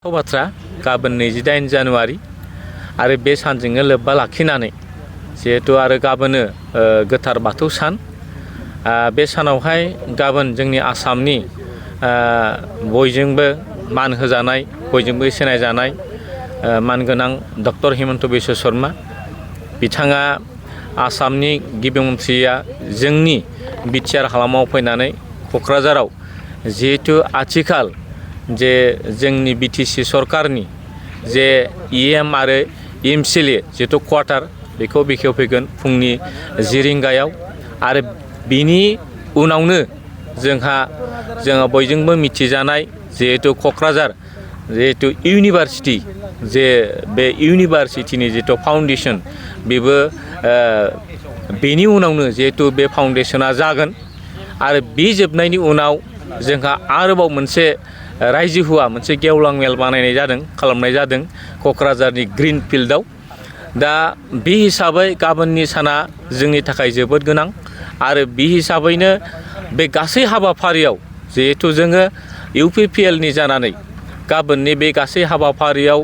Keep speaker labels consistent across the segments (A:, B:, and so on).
A: बाथ्रा गाबोन 28 जानुवारि आरो बे सानजोंनो लोब्बा लाखिनानै जिहेतु आरो गाबोनो गोथार बाथौ सान बे सानावहाय गाबोन जोंनि आसामनि बयजोंबो मान होजानाय बयजोंबो सिनायजानाय मानगोनां डक्टर हिमन्त बिश्व शर्मा बिथाङा आसामनि गिबि मन्थ्रिया जोंनि बिटिआर हालामाव फैनानै क'क्राझाराव जिहेतु आथिखाल जे जोंनि बिटिसि सरकारनि जे इएम आरो एमसिएलए जिहेतु क्वार्टार बेखौ बेखेवफैगोन फुंनि 10 रिंगायाव आरो बिनि उनावनो जोङो बयजोंबो मिथिजानाय जिहेतु क'क्राझार जिहेतु इउनिभार्सिटि जे बे इउनिभार्सिटिनि जिहेतु फाउन्डेसन बेबो बेनि उनावनो जिहेतु बे फाउन्डेसना जागोन आरो बे जोबनायनि उनाव जोंहा आरोबाव मोनसे रायजो हुआ मोनसे गेवलां मेल खालामनाय जादों क'क्राझारनि ग्रीन फिल्डआव दा बे हिसाबै गाबोननि साना जोंनि थाखाय जोबोद गोनां आरो बे हिसाबैनो बे गासै हाबाफारियाव जिहेतु जोङो इउपिपिएलनि जानानै गाबोननि बे गासै हाबाफारियाव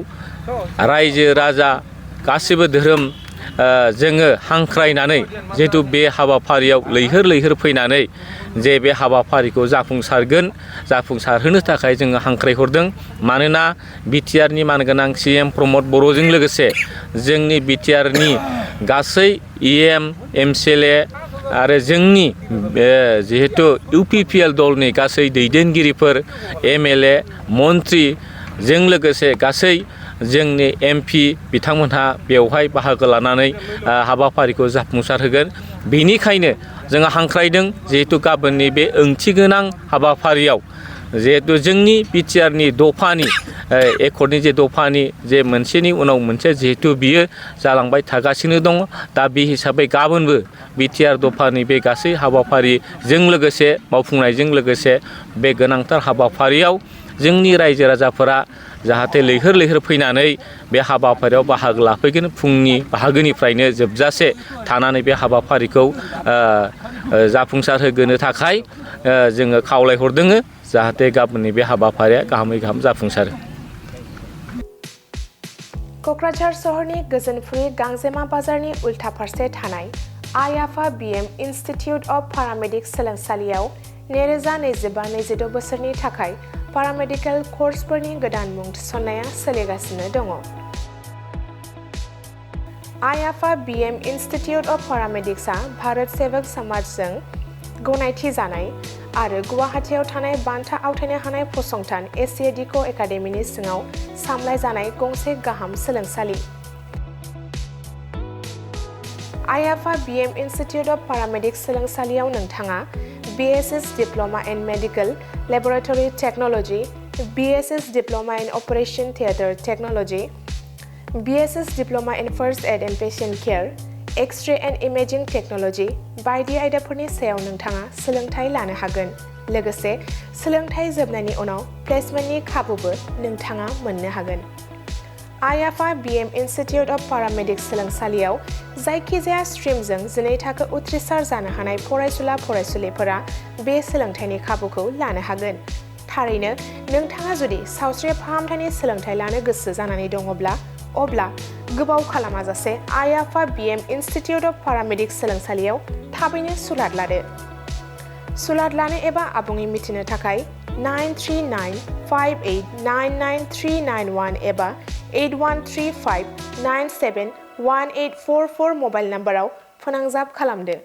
A: रायजो राजा गासिबो धोरोम जोङो हांख्रायनानै जिहेतु बे हाबाफारियाव लैहोर फैनानै जे बे हाबाफारिखौ जाफुंसारहोनो थाखाय जोङो हांख्रायहरदों मानोना बिटिआरनि मानगोनां सीएम प्रमद बर'जों लोगोसे जोंनि बिटिआरनि गासै इएम एमसिएलए आरो जोंनि जिहेतु इउपिपिएल दलनि गासै दैदेनगिरिफोर एमएलए मन्थ्रिजों लोगोसे गासै जोंनि एमपि बिथांमोनहा बेवहाय बाहागो लानानै हाबाफारिखौ जाफुंसार होगोन बेनिखायनो जोङो हांख्रायदों जिहेतु गाबोननि बे ओंथिगोनां हाबाफारियाव जिहेतु जोंनि बिटिआरनि दफानि एकर्डनि जे दफानि जे मोनसेनि उनाव मोनसे जिहेतु बियो जालांबाय थागासिनो दङ दा बे हिसाबै गाबोनबो बिटिआर दफानि बे गासै हाबाफारिजों लोगोसे मावफुंनायजों लोगोसे बे गोनांथार हाबाफारियाव जोंनि रायजो राजाफोरा जाहाथे लैहोर फैनानै बे हाबाफारियाव बाहागो लाफैगोन फुंनि बाहागोनिफ्रायनो जोबजासे थानानै बे हाबाफारिखौ जाफुंसार होनो थाखाय जोङो खावलायहरदों जाहाथे गाबोननि बे हाबाफारिया गाहामै गाहाम जाफुंसारो।
B: क'क्राझार सहरनि गोजोनफुरि गांजेमा बाजारनि उल्था फारसे थानाय आइ आफा बिएम इनस्टिट्युट अफ पारामेडिक्स सोलोंसालियाव 2025-26 बोसोरनि थाखाय पारामेडिकेल कर्सफोरनि गोदान मुं थिसननाया सोलिगासिनो दङ। आइ आफा बिएम इनस्टिट्युट अफ पारामेडिक्सआ भारत सेवक समाजजों गनायथि जानाय आरो गुवाहाटीआव थानाय बान्था आवथायनो हानाय फसंथान एसिएडिक' एकाडेमिनि सिङाव सामलायजानाय गंसे गाहाम सोलोंसालि। आइ आफा बिएम इनस्टिट्युट अफ पारामेडिक्स सोलोंसालियाव नोंथाङा BSS Diploma in Medical Laboratory Technology, BSS Diploma in Operation Theatre Technology, BSS Diploma in First Aid and Patient Care, X-ray and Imaging Technology बायदि आयदाफोरनि सायाव नोंथाङा सोलोंथाय लानो हागोन। लोगोसे सोलोंथाय जोबनायनि उनाव प्लेसमेन्टनि खाबुबो नोंथाङा मोननो हागोन। आइ आफा बिएम इनस्टिट्युट अफ पारामेडिक्स सोलोंसालियाव जायखिजाया स्ट्रिमजों 12 थाखो उथ्रिसार जानो हानाय फरायसुलिफोरा बे सोलोंथायनि खाबुखौ लानो हागोन। थारैनो नोंथाङा जुदि सावस्रि फाहामथायनि सोलोंथाय लानो गोसो जानानै दङब्ला अब्ला गोबाव खालामाजासे आइ आफा बिएम इनस्टिट्युट अफ पारामेडिक्स सोलोंसालियाव थाबैनो सुलाद लादो। सुलाद लानो एबा आबुङै मिथिनो थाखाय 9395899391 एबा 8135971844 मबाइल नाम्बाराव फोनांजाब खालामदो।